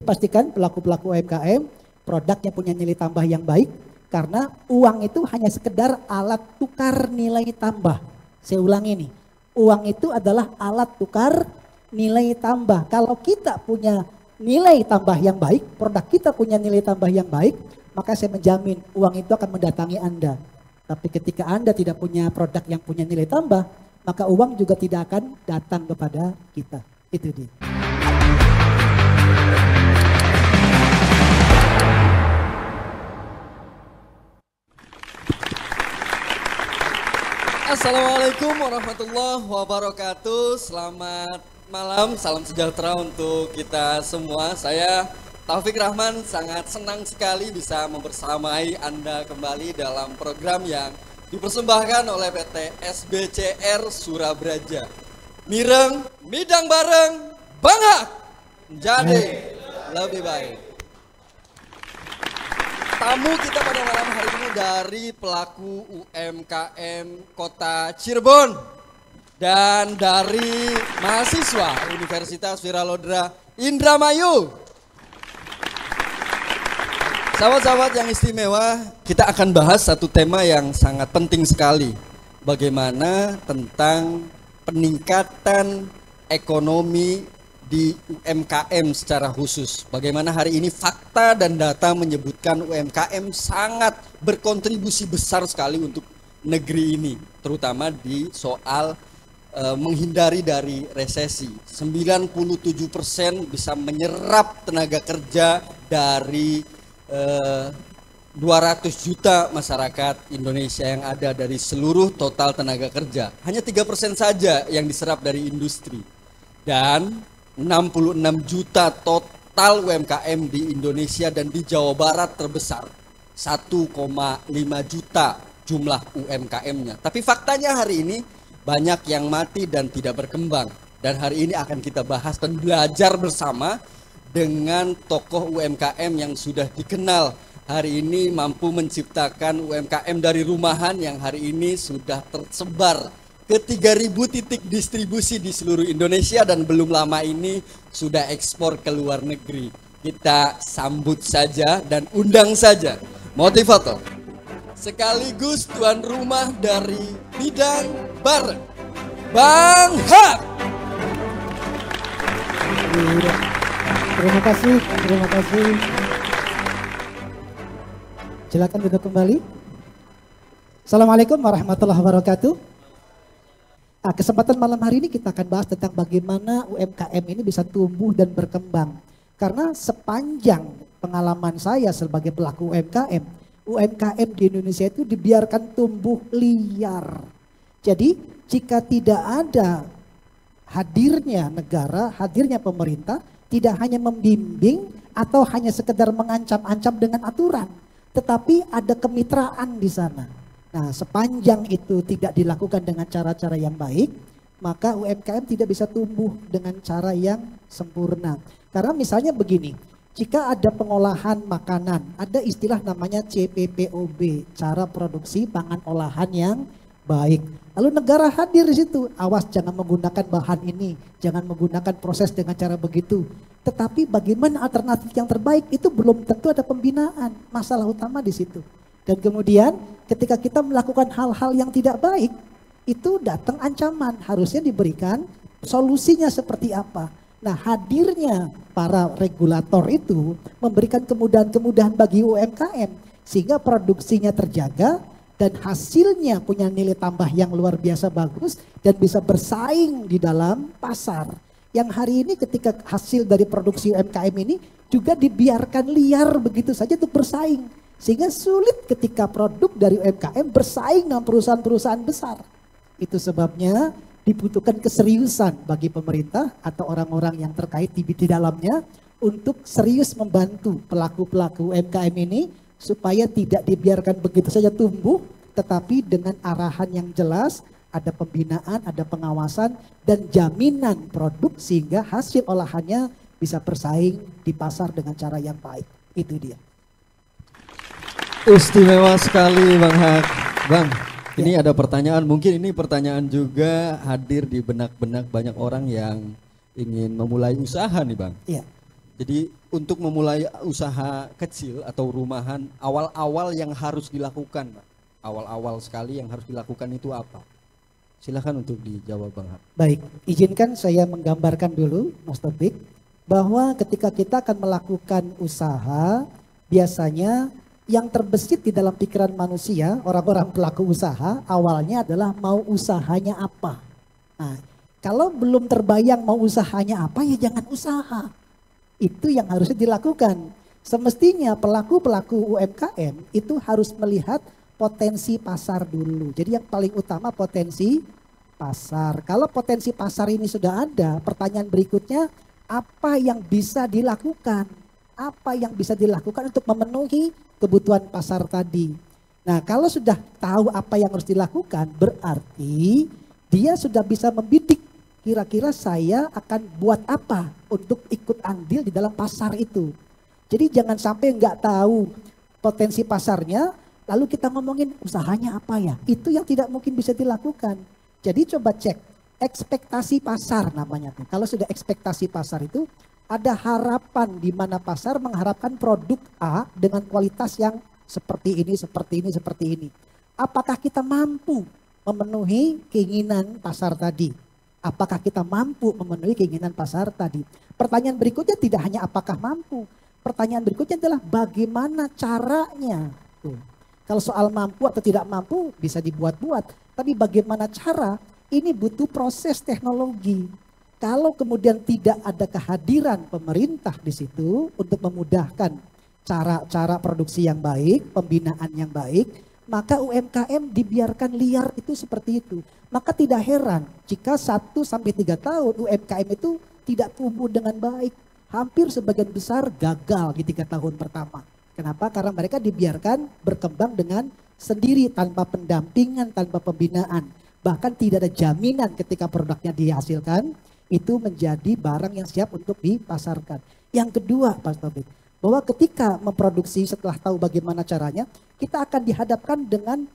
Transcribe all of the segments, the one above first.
Pastikan pelaku-pelaku UMKM produknya punya nilai tambah yang baik karena uang itu hanya sekedar alat tukar nilai tambah. Saya ulangi nih, uang itu adalah alat tukar nilai tambah. Kalau kita punya nilai tambah yang baik, produk kita punya nilai tambah yang baik, maka saya menjamin uang itu akan mendatangi Anda. Tapi ketika Anda tidak punya produk yang punya nilai tambah, maka uang juga tidak akan datang kepada kita. Itu dia. Assalamualaikum warahmatullahi wabarakatuh. Selamat malam, salam sejahtera untuk kita semua. Saya Taufik Rahman, sangat senang sekali bisa membersamai Anda kembali dalam program yang dipersembahkan oleh PT SBCR Surabraja. Mireng, midang bareng, bangga jadi lebih baik. Tamu kita pada malam hari ini dari pelaku UMKM Kota Cirebon dan dari mahasiswa Universitas Wiralodra Indramayu. Sahabat-sahabat yang istimewa, kita akan bahas satu tema yang sangat penting sekali. Bagaimana tentang peningkatan ekonomi di UMKM secara khusus. Bagaimana hari ini fakta dan data menyebutkan UMKM sangat berkontribusi besar sekali untuk negeri ini, terutama di soal menghindari dari resesi. 97% bisa menyerap tenaga kerja dari 200 juta masyarakat Indonesia yang ada dari seluruh total tenaga kerja. Hanya 3% saja yang diserap dari industri. Dan 66 juta total UMKM di Indonesia dan di Jawa Barat terbesar. 1,5 juta jumlah UMKM-nya. Tapi faktanya hari ini banyak yang mati dan tidak berkembang. Dan hari ini akan kita bahas dan belajar bersama dengan tokoh UMKM yang sudah dikenal. Hari ini mampu menciptakan UMKM dari rumahan yang hari ini sudah tersebar ke 3.000 titik distribusi di seluruh Indonesia dan belum lama ini sudah ekspor ke luar negeri. Kita sambut saja dan undang saja motivator sekaligus tuan rumah dari bidang bareng, Bang Hak. Terima kasih, terima kasih. Silakan duduk kembali. Assalamualaikum warahmatullahi wabarakatuh. Nah, kesempatan malam hari ini kita akan bahas tentang bagaimana UMKM ini bisa tumbuh dan berkembang. Karena sepanjang pengalaman saya sebagai pelaku UMKM, UMKM di Indonesia itu dibiarkan tumbuh liar. Jadi jika tidak ada hadirnya negara, hadirnya pemerintah, tidak hanya membimbing atau hanya sekedar mengancam-ancam dengan aturan, tetapi ada kemitraan di sana. Nah, sepanjang itu tidak dilakukan dengan cara-cara yang baik, maka UMKM tidak bisa tumbuh dengan cara yang sempurna. Karena misalnya begini, jika ada pengolahan makanan, ada istilah namanya CPPOB, cara produksi pangan olahan yang baik. Lalu negara hadir di situ, awas jangan menggunakan bahan ini, jangan menggunakan proses dengan cara begitu. Tetapi bagaimana alternatif yang terbaik itu belum tentu ada pembinaan, masalah utama di situ. Dan kemudian ketika kita melakukan hal-hal yang tidak baik, itu datang ancaman, harusnya diberikan solusinya seperti apa. Nah, hadirnya para regulator itu memberikan kemudahan-kemudahan bagi UMKM sehingga produksinya terjaga dan hasilnya punya nilai tambah yang luar biasa bagus dan bisa bersaing di dalam pasar. Yang hari ini ketika hasil dari produksi UMKM ini juga dibiarkan liar begitu saja untuk bersaing. Sehingga sulit ketika produk dari UMKM bersaing dengan perusahaan-perusahaan besar. Itu sebabnya dibutuhkan keseriusan bagi pemerintah atau orang-orang yang terkait di dalamnya untuk serius membantu pelaku-pelaku UMKM ini supaya tidak dibiarkan begitu saja tumbuh, tetapi dengan arahan yang jelas, ada pembinaan, ada pengawasan dan jaminan produk sehingga hasil olahannya bisa bersaing di pasar dengan cara yang baik. Itu dia. Istimewa sekali Bang Hak. Bang, ini ada pertanyaan, mungkin ini pertanyaan juga hadir di benak-benak banyak orang yang ingin memulai usaha nih Bang. Iya. Jadi untuk memulai usaha kecil atau rumahan, awal-awal yang harus dilakukan, Pak? Awal-awal sekali yang harus dilakukan itu apa? Silakan untuk dijawab, Bang Hak. Baik, izinkan saya menggambarkan dulu, Mas Taufik, bahwa ketika kita akan melakukan usaha, biasanya yang terbesit di dalam pikiran manusia, orang-orang pelaku usaha, awalnya adalah mau usahanya apa. Nah, kalau belum terbayang mau usahanya apa, ya jangan usaha. Itu yang harusnya dilakukan. Semestinya pelaku-pelaku UMKM itu harus melihat potensi pasar dulu. Jadi yang paling utama potensi pasar. Kalau potensi pasar ini sudah ada, pertanyaan berikutnya, apa yang bisa dilakukan? Apa yang bisa dilakukan untuk memenuhi kebutuhan pasar tadi? Nah, kalau sudah tahu apa yang harus dilakukan, berarti dia sudah bisa membidik kira-kira saya akan buat apa untuk ikut andil di dalam pasar itu. Jadi jangan sampai nggak tahu potensi pasarnya, lalu kita ngomongin usahanya apa ya. Itu yang tidak mungkin bisa dilakukan. Jadi coba cek ekspektasi pasar namanya tuh. Kalau sudah ekspektasi pasar itu ada harapan di mana pasar mengharapkan produk A dengan kualitas yang seperti ini, seperti ini, seperti ini. Apakah kita mampu memenuhi keinginan pasar tadi? Apakah kita mampu memenuhi keinginan pasar tadi? Pertanyaan berikutnya tidak hanya apakah mampu. Pertanyaan berikutnya adalah bagaimana caranya. Tuh. Kalau soal mampu atau tidak mampu bisa dibuat-buat. Tapi bagaimana cara, ini butuh proses teknologi. Kalau kemudian tidak ada kehadiran pemerintah di situ untuk memudahkan cara-cara produksi yang baik, pembinaan yang baik, maka UMKM dibiarkan liar itu seperti itu. Maka tidak heran jika 1-3 tahun UMKM itu tidak tumbuh dengan baik. Hampir sebagian besar gagal di 3 tahun pertama. Kenapa? Karena mereka dibiarkan berkembang dengan sendiri tanpa pendampingan, tanpa pembinaan. Bahkan tidak ada jaminan ketika produknya dihasilkan itu menjadi barang yang siap untuk dipasarkan. Yang kedua, Pak Taufik, bahwa ketika memproduksi setelah tahu bagaimana caranya, kita akan dihadapkan dengan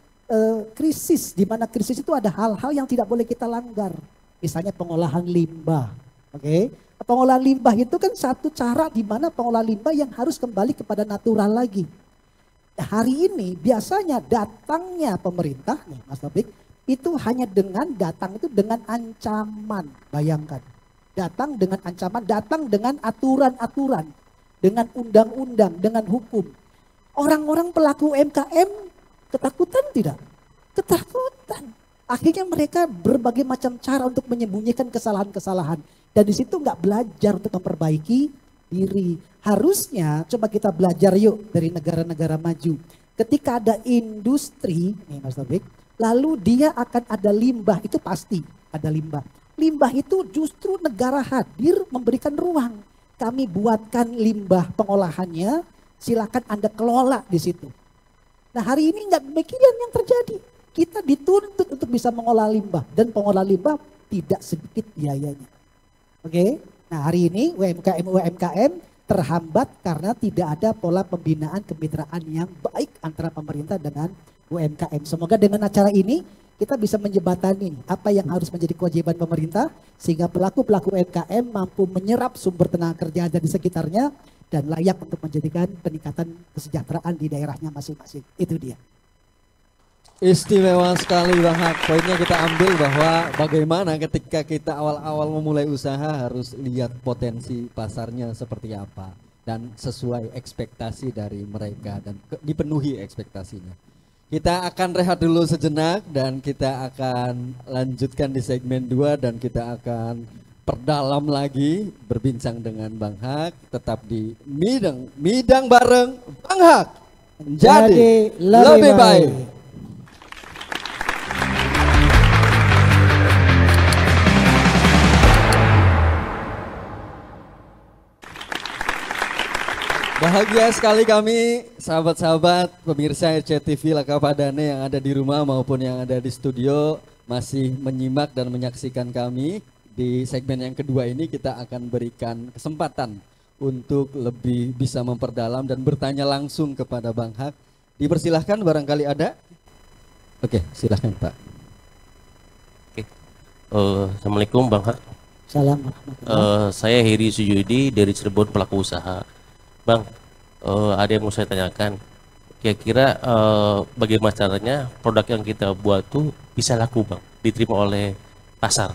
krisis, di mana krisis itu ada hal-hal yang tidak boleh kita langgar. Misalnya pengolahan limbah. Oke, pengolahan limbah itu kan satu cara di mana pengolahan limbah yang harus kembali kepada natural lagi. Hari ini biasanya datangnya pemerintah, nih Mas Taufik, itu hanya datang itu dengan ancaman. Bayangkan, datang dengan ancaman, datang dengan aturan-aturan, dengan undang-undang, dengan hukum. Orang-orang pelaku UMKM ketakutan tidak? Ketakutan. Akhirnya mereka berbagai macam cara untuk menyembunyikan kesalahan-kesalahan. Dan di situ nggak belajar untuk memperbaiki diri. Harusnya coba kita belajar yuk dari negara-negara maju. Ketika ada industri, nih Mas Taufik, lalu dia akan ada limbah, itu pasti ada limbah. Limbah itu justru negara hadir memberikan ruang. Kami buatkan limbah pengolahannya, silakan Anda kelola di situ. Nah hari ini nggak demikian yang terjadi. Kita dituntut untuk bisa mengolah limbah dan pengolah limbah tidak sedikit biayanya. Oke, nah hari ini UMKM terhambat karena tidak ada pola pembinaan kemitraan yang baik antara pemerintah dengan UMKM. Semoga dengan acara ini kita bisa menjembatani apa yang harus menjadi kewajiban pemerintah sehingga pelaku-pelaku UMKM mampu menyerap sumber tenaga kerja ada di sekitarnya dan layak untuk menjadikan peningkatan kesejahteraan di daerahnya masing-masing. Itu dia. Istimewa sekali Bang Hak. Poinnya kita ambil bahwa bagaimana ketika kita awal-awal memulai usaha harus lihat potensi pasarnya seperti apa. Dan sesuai ekspektasi dari mereka dan dipenuhi ekspektasinya. Kita akan rehat dulu sejenak dan kita akan lanjutkan di segmen 2 dan kita akan perdalam lagi berbincang dengan Bang Hak. Tetap di Midang bareng Bang Hak menjadi lebih baik. Bahagia sekali kami sahabat-sahabat pemirsa RCTV Lakapadane yang ada di rumah maupun yang ada di studio masih menyimak dan menyaksikan kami. Di segmen yang kedua ini kita akan berikan kesempatan untuk lebih bisa memperdalam dan bertanya langsung kepada Bang Hak. Dipersilahkan barangkali ada. Oke, silahkan Pak. Oke. Assalamualaikum Bang Hak. Salam. Saya Heri Sujudi dari Cirebon Pelaku Usaha. Bang, ada yang mau saya tanyakan. Kira-kira bagaimana caranya produk yang kita buat tuh bisa laku, Bang, diterima oleh pasar?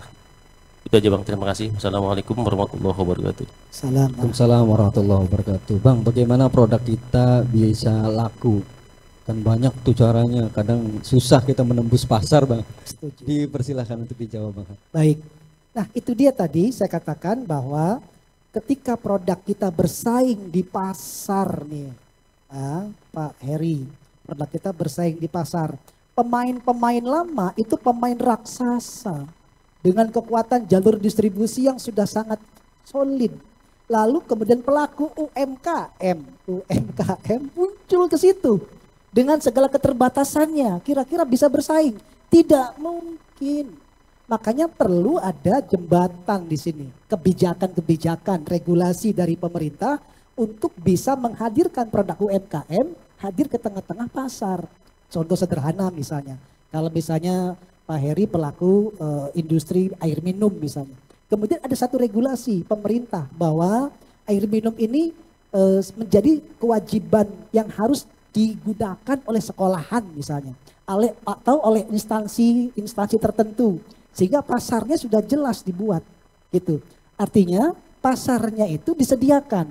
Itu aja, Bang. Terima kasih. Wassalamualaikum warahmatullahi wabarakatuh. Salam. Waalaikumsalam warahmatullahi wabarakatuh. Bang, bagaimana produk kita bisa laku? Kan banyak tuh caranya, kadang susah kita menembus pasar, Bang. Setuju. Dipersilahkan untuk dijawab, Bang. Baik. Nah, itu dia tadi saya katakan bahwa ketika produk kita bersaing di pasar nih, Pak Heri, produk kita bersaing di pasar. Pemain-pemain lama itu pemain raksasa dengan kekuatan jalur distribusi yang sudah sangat solid. Lalu kemudian pelaku UMKM muncul ke situ dengan segala keterbatasannya. Kira-kira bisa bersaing? Tidak mungkin. Makanya perlu ada jembatan di sini, kebijakan-kebijakan, regulasi dari pemerintah untuk bisa menghadirkan produk UMKM hadir ke tengah-tengah pasar. Contoh sederhana misalnya, kalau misalnya Pak Heri pelaku industri air minum misalnya. Kemudian ada satu regulasi pemerintah bahwa air minum ini menjadi kewajiban yang harus digunakan oleh sekolahan misalnya, atau oleh instansi tertentu. Sehingga pasarnya sudah jelas dibuat gitu. Artinya pasarnya itu disediakan.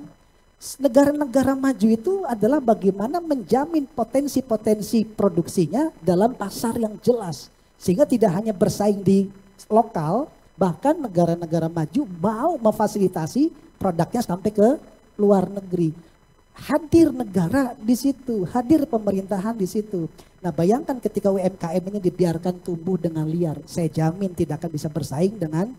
Negara-negara maju itu adalah bagaimana menjamin potensi-potensi produksinya dalam pasar yang jelas. Sehingga tidak hanya bersaing di lokal, bahkan negara-negara maju mau memfasilitasi produknya sampai ke luar negeri. Hadir negara di situ, hadir pemerintahan di situ. Nah, bayangkan ketika UMKM ini dibiarkan tumbuh dengan liar, saya jamin tidak akan bisa bersaing dengan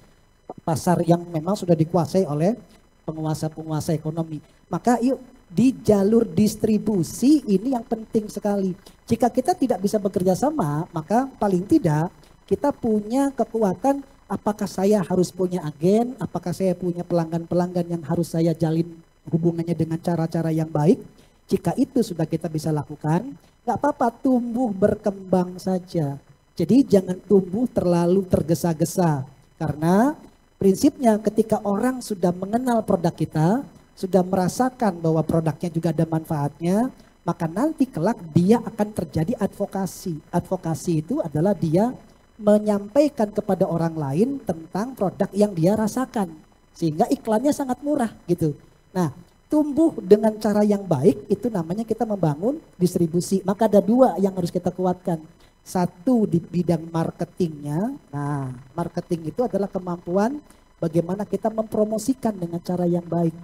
pasar yang memang sudah dikuasai oleh penguasa-penguasa ekonomi. Maka yuk, di jalur distribusi ini yang penting sekali. Jika kita tidak bisa bekerja sama, maka paling tidak kita punya kekuatan. Apakah saya harus punya agen, apakah saya punya pelanggan-pelanggan yang harus saya jalin hubungannya dengan cara-cara yang baik. Jika itu sudah kita bisa lakukan, gak apa-apa, tumbuh berkembang saja. Jadi jangan tumbuh terlalu tergesa-gesa. Karena prinsipnya ketika orang sudah mengenal produk kita, sudah merasakan bahwa produknya juga ada manfaatnya, maka nanti kelak dia akan terjadi advokasi. Advokasi itu adalah dia menyampaikan kepada orang lain tentang produk yang dia rasakan. Sehingga iklannya sangat murah gitu. Nah, tumbuh dengan cara yang baik itu namanya kita membangun distribusi. Maka ada dua yang harus kita kuatkan. Satu di bidang marketingnya. Nah, marketing itu adalah kemampuan bagaimana kita mempromosikan dengan cara yang baik.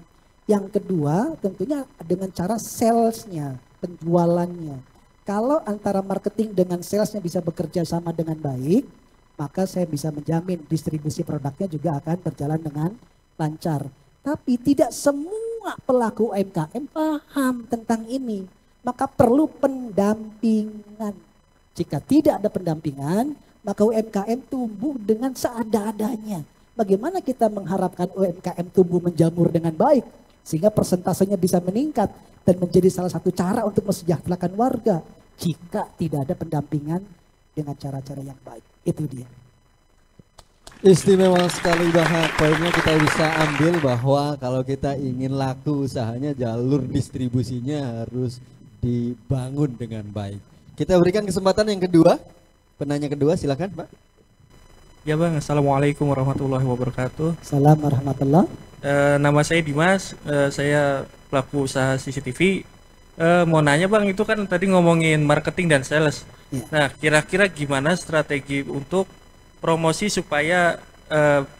Yang kedua tentunya dengan cara salesnya, penjualannya. Kalau antara marketing dengan salesnya bisa bekerja sama dengan baik, maka saya bisa menjamin distribusi produknya juga akan berjalan dengan lancar. Tapi tidak semua pelaku UMKM paham tentang ini. Maka perlu pendampingan. Jika tidak ada pendampingan, maka UMKM tumbuh dengan seada-adanya. Bagaimana kita mengharapkan UMKM tumbuh menjamur dengan baik, sehingga persentasenya bisa meningkat dan menjadi salah satu cara untuk mesejahterakan warga, jika tidak ada pendampingan dengan cara-cara yang baik. Itu dia. Istimewa sekali, Bang. Poinnya kita bisa ambil bahwa kalau kita ingin laku usahanya, jalur distribusinya harus dibangun dengan baik. Kita berikan kesempatan yang kedua. Penanya kedua, silakan, Pak. Ya Bang, Assalamualaikum warahmatullahi wabarakatuh. Salam warahmatullah. Nama saya Dimas, saya pelaku usaha CCTV. Mau nanya Bang, itu kan tadi ngomongin marketing dan sales. Ya. Nah, kira-kira gimana strategi untuk promosi supaya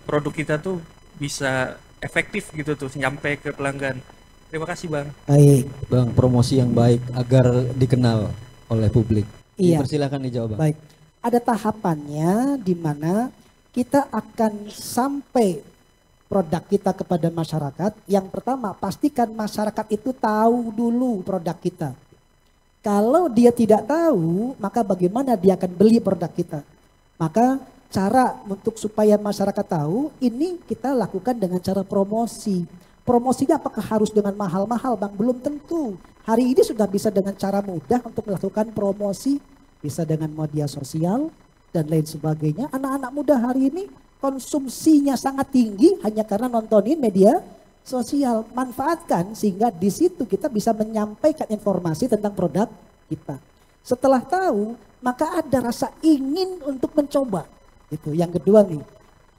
produk kita tuh bisa efektif gitu tuh, nyampe ke pelanggan. Terima kasih Bang. Baik. Bang, promosi yang baik agar dikenal oleh publik. Iya. Silakan dijawab, Bang. Baik. Ada tahapannya di mana kita akan sampai produk kita kepada masyarakat. Yang pertama, pastikan masyarakat itu tahu dulu produk kita. Kalau dia tidak tahu, maka bagaimana dia akan beli produk kita? Maka cara untuk supaya masyarakat tahu, ini kita lakukan dengan cara promosi. Promosinya apakah harus dengan mahal-mahal, Bang? Belum tentu. Hari ini sudah bisa dengan cara mudah untuk melakukan promosi. Bisa dengan media sosial dan lain sebagainya. Anak-anak muda hari ini konsumsinya sangat tinggi hanya karena nontonin media sosial. Manfaatkan sehingga di situ kita bisa menyampaikan informasi tentang produk kita. Setelah tahu, maka ada rasa ingin untuk mencoba. Itu yang kedua nih.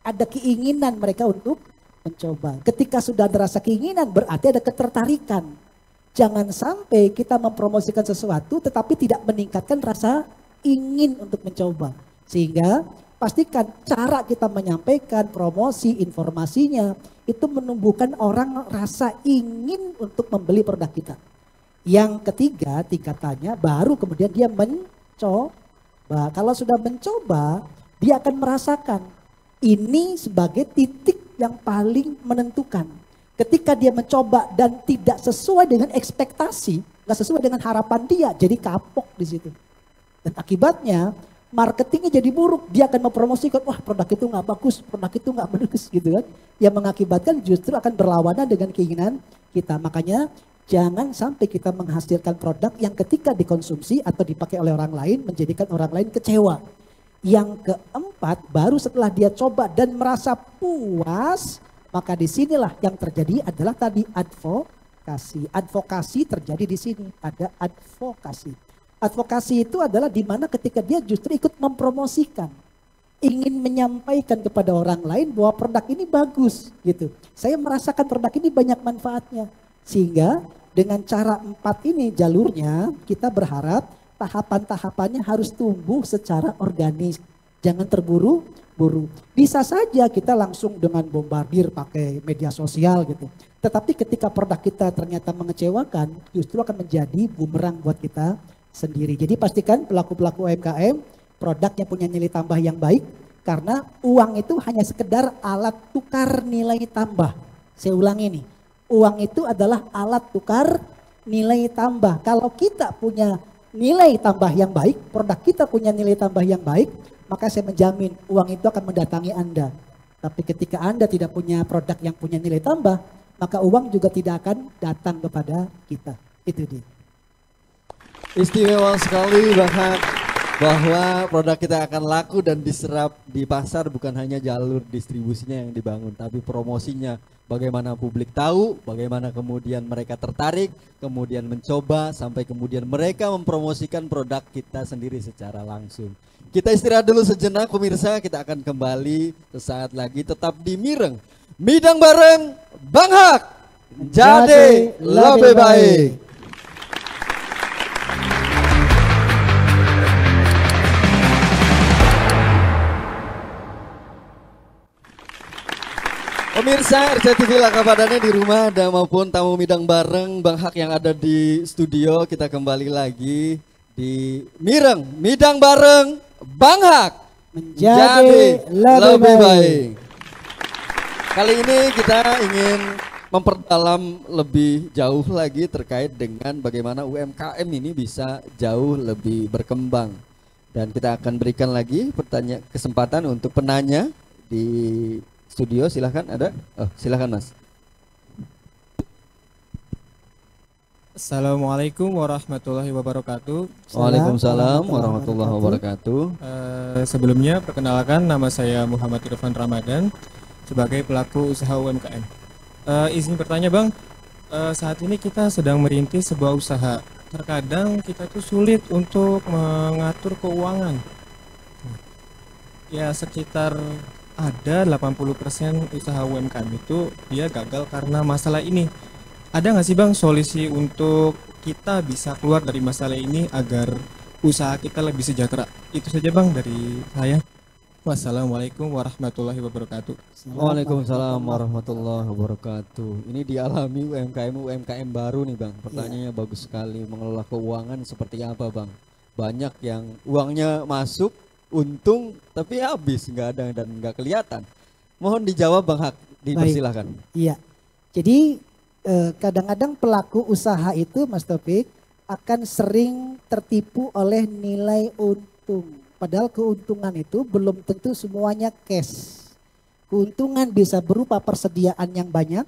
Ada keinginan mereka untuk mencoba. Ketika sudah ada rasa keinginan berarti ada ketertarikan. Jangan sampai kita mempromosikan sesuatu tetapi tidak meningkatkan rasa ingin untuk mencoba. Sehingga pastikan cara kita menyampaikan promosi informasinya itu menumbuhkan orang rasa ingin untuk membeli produk kita. Yang ketiga tingkatannya baru kemudian dia mencoba. Kalau sudah mencoba dia akan merasakan ini sebagai titik yang paling menentukan. Ketika dia mencoba dan tidak sesuai dengan ekspektasi, nggak sesuai dengan harapan dia, jadi kapok di situ. Dan akibatnya marketingnya jadi buruk. Dia akan mempromosikan, wah produk itu nggak bagus, produk itu nggak bagus gitu kan. Yang mengakibatkan justru akan berlawanan dengan keinginan kita. Makanya jangan sampai kita menghasilkan produk yang ketika dikonsumsi atau dipakai oleh orang lain menjadikan orang lain kecewa. Yang keempat, baru setelah dia coba dan merasa puas, maka disinilah yang terjadi adalah tadi advokasi. Advokasi terjadi di sini, ada advokasi. Advokasi itu adalah di mana ketika dia justru ikut mempromosikan, ingin menyampaikan kepada orang lain bahwa produk ini bagus gitu. Saya merasakan produk ini banyak manfaatnya. Sehingga dengan cara 4 ini jalurnya kita berharap tahapan-tahapannya harus tumbuh secara organik. Jangan terburu-buru. Bisa saja kita langsung dengan bombardir pakai media sosial gitu. Tetapi ketika produk kita ternyata mengecewakan, justru akan menjadi bumerang buat kita sendiri. Jadi pastikan pelaku-pelaku UMKM produknya punya nilai tambah yang baik. Karena uang itu hanya sekedar alat tukar nilai tambah. Saya ulangi nih, uang itu adalah alat tukar nilai tambah. Kalau kita punya nilai tambah yang baik, produk kita punya nilai tambah yang baik, maka saya menjamin uang itu akan mendatangi Anda. Tapi ketika Anda tidak punya produk yang punya nilai tambah, maka uang juga tidak akan datang kepada kita. Itu dia. Istimewa sekali Bang, bahwa produk kita akan laku dan diserap di pasar, bukan hanya jalur distribusinya yang dibangun, tapi promosinya. Bagaimana publik tahu, bagaimana kemudian mereka tertarik, kemudian mencoba, sampai kemudian mereka mempromosikan produk kita sendiri secara langsung. Kita istirahat dulu sejenak pemirsa, kita akan kembali sesaat lagi tetap di Mireng. Midang bareng Bang Hak, jadi lebih baik. Pemirsa RCTV Lakabadannya di rumah dan maupun tamu Midang bareng Bang Hak yang ada di studio, kita kembali lagi di Mireng Midang bareng Bang Hak menjadi lebih baik. Kali ini kita ingin memperdalam lebih jauh lagi terkait dengan bagaimana UMKM ini bisa jauh lebih berkembang. Dan kita akan berikan lagi kesempatan untuk penanya di studio, silahkan ada. Oh, silahkan Mas. Assalamualaikum warahmatullahi wabarakatuh. Waalaikumsalam warahmatullahi wabarakatuh. Sebelumnya perkenalkan, nama saya Muhammad Irfan Ramadan sebagai pelaku usaha UMKM. Izin bertanya Bang, saat ini kita sedang merintis sebuah usaha. Terkadang kita tuh sulit untuk mengatur keuangan. Ya sekitar ada 80% usaha UMKM itu dia gagal karena masalah ini. Ada nggak sih Bang solusi untuk kita bisa keluar dari masalah ini agar usaha kita lebih sejahtera? Itu saja Bang dari saya. Wassalamualaikum warahmatullahi wabarakatuh. Waalaikumsalam warahmatullahi wabarakatuh. Ini dialami UMKM baru nih Bang. Pertanyaannya bagus sekali. Mengelola keuangan seperti apa Bang? Banyak yang uangnya masuk, untung tapi habis, nggak ada dan nggak kelihatan. Mohon dijawab Bang Hak, dipersilahkan. Iya. Jadi kadang-kadang pelaku usaha itu Mas Taufik akan sering tertipu oleh nilai untung. Padahal keuntungan itu belum tentu semuanya cash. Keuntungan bisa berupa persediaan yang banyak,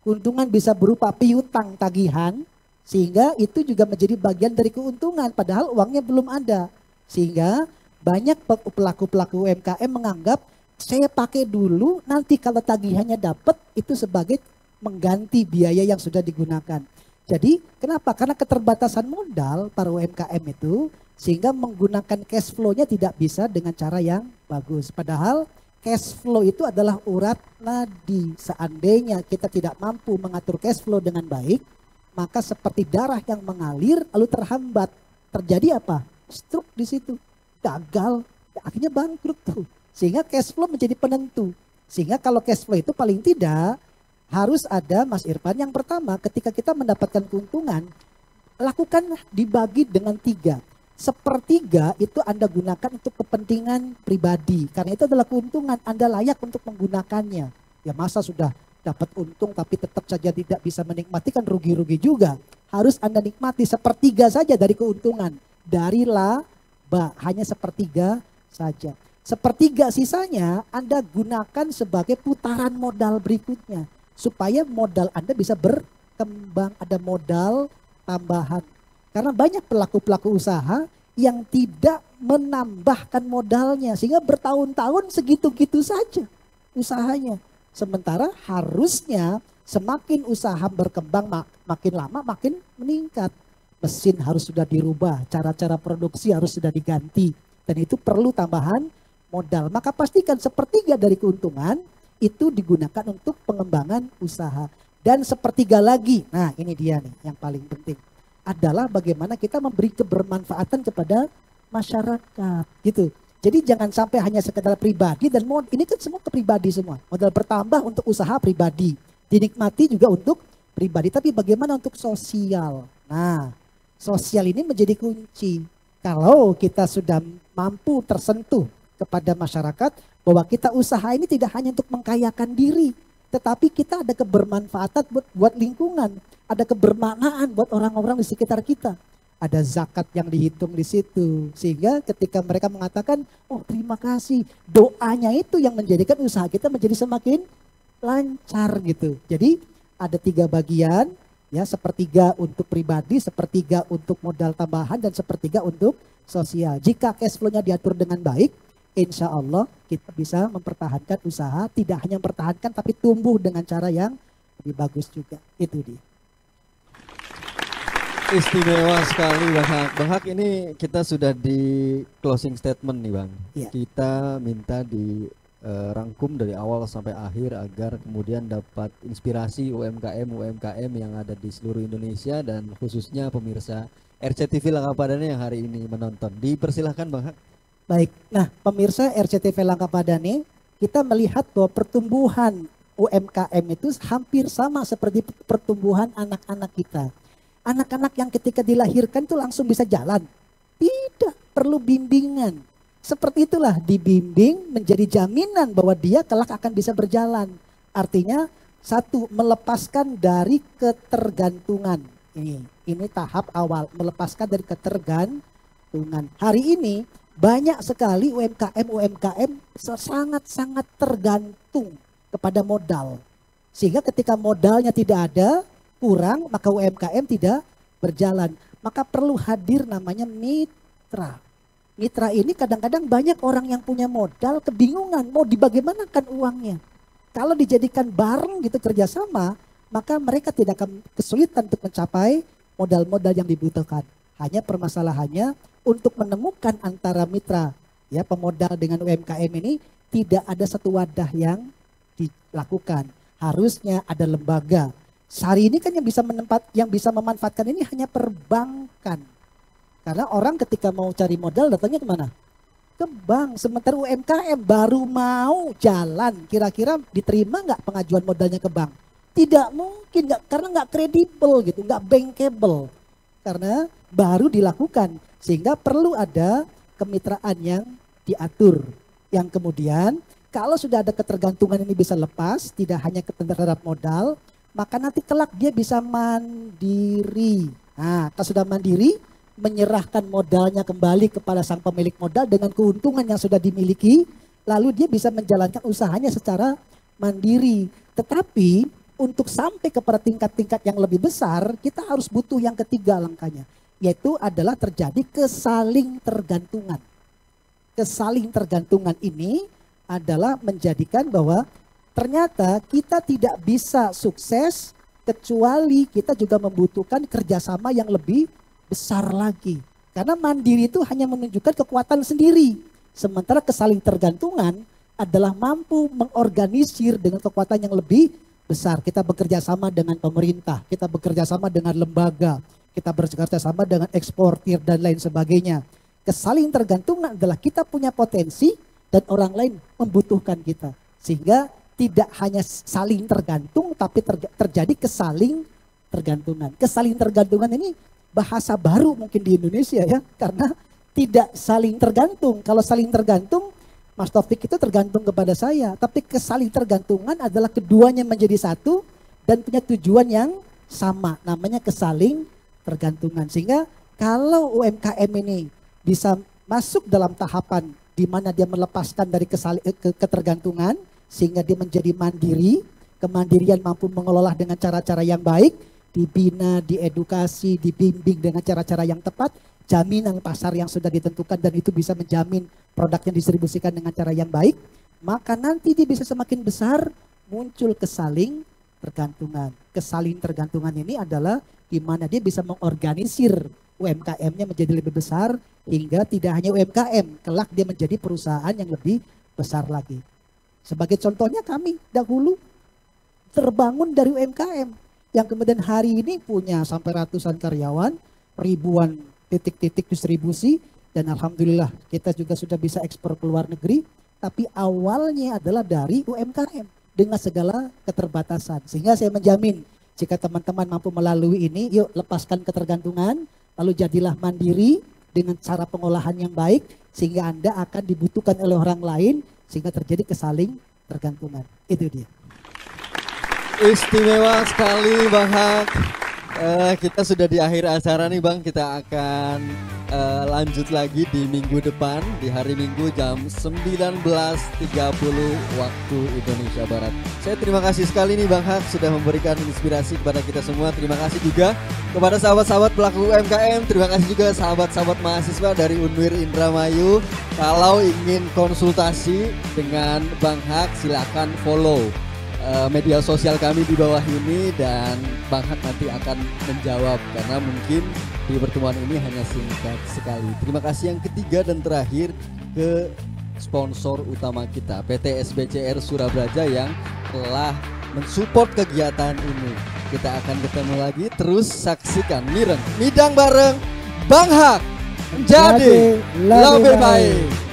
keuntungan bisa berupa piutang tagihan, sehingga itu juga menjadi bagian dari keuntungan padahal uangnya belum ada. Sehingga banyak pelaku-pelaku UMKM menganggap saya pakai dulu nanti kalau tagihannya dapat itu sebagai mengganti biaya yang sudah digunakan. Jadi kenapa? Karena keterbatasan modal para UMKM itu sehingga menggunakan cash flow-nya tidak bisa dengan cara yang bagus. Padahal cash flow itu adalah urat nadi. Seandainya kita tidak mampu mengatur cash flow dengan baik, maka seperti darah yang mengalir lalu terhambat. Terjadi apa? Stroke di situ. Gagal, akhirnya bangkrut tuh. Sehingga cash flow menjadi penentu. Sehingga kalau cash flow itu paling tidak harus ada, Mas Irfan, yang pertama ketika kita mendapatkan keuntungan, lakukan dibagi dengan 3. Sepertiga itu Anda gunakan untuk kepentingan pribadi. Karena itu adalah keuntungan, Anda layak untuk menggunakannya. Ya masa sudah dapat untung tapi tetap saja tidak bisa menikmati, kan rugi-rugi juga. Harus Anda nikmati sepertiga saja dari keuntungan. Dari laba, hanya sepertiga saja. Sepertiga sisanya Anda gunakan sebagai putaran modal berikutnya. Supaya modal Anda bisa berkembang, ada modal tambahan. Karena banyak pelaku-pelaku usaha yang tidak menambahkan modalnya. Sehingga bertahun-tahun segitu-gitu saja usahanya. Sementara harusnya semakin usaha berkembang makin lama makin meningkat. Mesin harus sudah dirubah, cara-cara produksi harus sudah diganti. Dan itu perlu tambahan modal. Maka pastikan sepertiga dari keuntungan itu digunakan untuk pengembangan usaha. Dan sepertiga lagi, nah ini dia nih yang paling penting, adalah bagaimana kita memberi kebermanfaatan kepada masyarakat gitu. Jadi jangan sampai hanya sekedar pribadi dan ini kan semua ke pribadi semua. Modal bertambah untuk usaha pribadi, dinikmati juga untuk pribadi, tapi bagaimana untuk sosial. Nah, sosial ini menjadi kunci. Kalau kita sudah mampu tersentuh kepada masyarakat bahwa kita usaha ini tidak hanya untuk mengkayakan diri, tetapi kita ada kebermanfaatan buat lingkungan, ada kebermanaan buat orang-orang di sekitar kita. Ada zakat yang dihitung di situ, sehingga ketika mereka mengatakan, oh terima kasih, doanya itu yang menjadikan usaha kita menjadi semakin lancar gitu. Jadi ada 3 bagian, ya, sepertiga untuk pribadi, sepertiga untuk modal tambahan, dan sepertiga untuk sosial. Jika cash flow-nya diatur dengan baik, insya Allah kita bisa mempertahankan usaha, tidak hanya mempertahankan tapi tumbuh dengan cara yang lebih bagus juga. Itu dia. Istimewa sekali Bang Hak. Bang Hak, ini kita sudah di closing statement nih Bang. Iya. Kita minta dirangkum dari awal sampai akhir agar kemudian dapat inspirasi UMKM yang ada di seluruh Indonesia dan khususnya pemirsa RCTV Langkapadane yang hari ini menonton. Dipersilahkan Bang Hak. Baik, nah pemirsa RCTV Langkapadane, kita melihat bahwa pertumbuhan UMKM itu hampir sama seperti pertumbuhan anak-anak kita. Anak-anak yang ketika dilahirkan itu langsung bisa jalan. Tidak, perlu bimbingan. Seperti itulah, dibimbing menjadi jaminan bahwa dia kelak akan bisa berjalan. Artinya, 1, melepaskan dari ketergantungan. Ini tahap awal, melepaskan dari ketergantungan. Hari ini banyak sekali UMKM sangat-sangat tergantung kepada modal. Sehingga ketika modalnya tidak ada, kurang, maka UMKM tidak berjalan. Maka perlu hadir namanya mitra. Mitra ini kadang-kadang banyak orang yang punya modal kebingungan mau dibagaimanakan uangnya. Kalau dijadikan bareng gitu kerjasama, maka mereka tidak akan kesulitan untuk mencapai modal-modal yang dibutuhkan. Hanya permasalahannya untuk menemukan antara mitra, ya, pemodal dengan UMKM ini tidak ada satu wadah yang dilakukan. Harusnya ada lembaga. Hari ini kan yang bisa memanfaatkan ini hanya perbankan. Karena orang ketika mau cari modal datangnya kemana? Ke bank. Sementara UMKM baru mau jalan, kira-kira diterima nggak pengajuan modalnya ke bank? Tidak mungkin, karena nggak kredibel gitu, nggak bankable. Karena baru dilakukan, sehingga perlu ada kemitraan yang diatur. Yang kemudian kalau sudah ada ketergantungan ini bisa lepas, tidak hanya terhadap modal, maka nanti kelak dia bisa mandiri. Nah, kalau sudah mandiri, menyerahkan modalnya kembali kepada sang pemilik modal dengan keuntungan yang sudah dimiliki, lalu dia bisa menjalankan usahanya secara mandiri. Tetapi untuk sampai kepada tingkat-tingkat yang lebih besar, kita harus butuh yang ketiga langkahnya, yaitu adalah terjadi kesaling tergantungan. Kesaling tergantungan ini adalah menjadikan bahwa ternyata kita tidak bisa sukses kecuali kita juga membutuhkan kerjasama yang lebih besar lagi. Karena mandiri itu hanya menunjukkan kekuatan sendiri. Sementara kesaling tergantungan adalah mampu mengorganisir dengan kekuatan yang lebih besar. Kita bekerja sama dengan pemerintah, kita bekerja sama dengan lembaga, kita bekerja sama dengan eksportir dan lain sebagainya. Kesaling tergantungan adalah kita punya potensi dan orang lain membutuhkan kita. Sehingga tidak hanya saling tergantung tapi terjadi kesaling tergantungan. Kesaling tergantungan ini bahasa baru mungkin di Indonesia ya, karena tidak saling tergantung. Kalau saling tergantung, Mas Taufik itu tergantung kepada saya, tapi kesaling tergantungan adalah keduanya menjadi satu dan punya tujuan yang sama, namanya kesaling tergantungan. Sehingga kalau UMKM ini bisa masuk dalam tahapan di mana dia melepaskan dari ketergantungan sehingga dia menjadi mandiri, kemandirian mampu mengelola dengan cara-cara yang baik, dibina, diedukasi, dibimbing dengan cara-cara yang tepat, jaminan pasar yang sudah ditentukan dan itu bisa menjamin produknya distribusikan dengan cara yang baik, maka nanti dia bisa semakin besar, muncul kesaling tergantungan. Kesaling tergantungan ini adalah di mana dia bisa mengorganisir UMKM-nya menjadi lebih besar hingga tidak hanya UMKM, kelak dia menjadi perusahaan yang lebih besar lagi. Sebagai contohnya kami dahulu terbangun dari UMKM yang kemudian hari ini punya sampai ratusan karyawan, ribuan titik-titik distribusi dan alhamdulillah kita juga sudah bisa ekspor ke luar negeri, tapi awalnya adalah dari UMKM dengan segala keterbatasan. Sehingga saya menjamin jika teman-teman mampu melalui ini, yuk lepaskan ketergantungan, lalu jadilah mandiri dengan cara pengolahan yang baik sehingga Anda akan dibutuhkan oleh orang lain sehingga terjadi kesaling tergantungan. Itu dia. Istimewa sekali Bang Hak. Kita sudah di akhir acara nih Bang. Kita akan lanjut lagi di minggu depan, di hari Minggu jam 19.30 waktu Indonesia Barat. Saya terima kasih sekali nih Bang Hak sudah memberikan inspirasi kepada kita semua. Terima kasih juga kepada sahabat-sahabat pelaku UMKM. Terima kasih juga sahabat-sahabat mahasiswa dari Unwir Indramayu. Kalau ingin konsultasi dengan Bang Hak silakan follow media sosial kami di bawah ini dan Bang Hak nanti akan menjawab karena mungkin di pertemuan ini hanya singkat sekali. Terima kasih yang ketiga dan terakhir ke sponsor utama kita PT SBCR Surabraja yang telah mensupport kegiatan ini. Kita akan ketemu lagi, terus saksikan Mireng Midang bareng Bang Hak jadi lebih baik.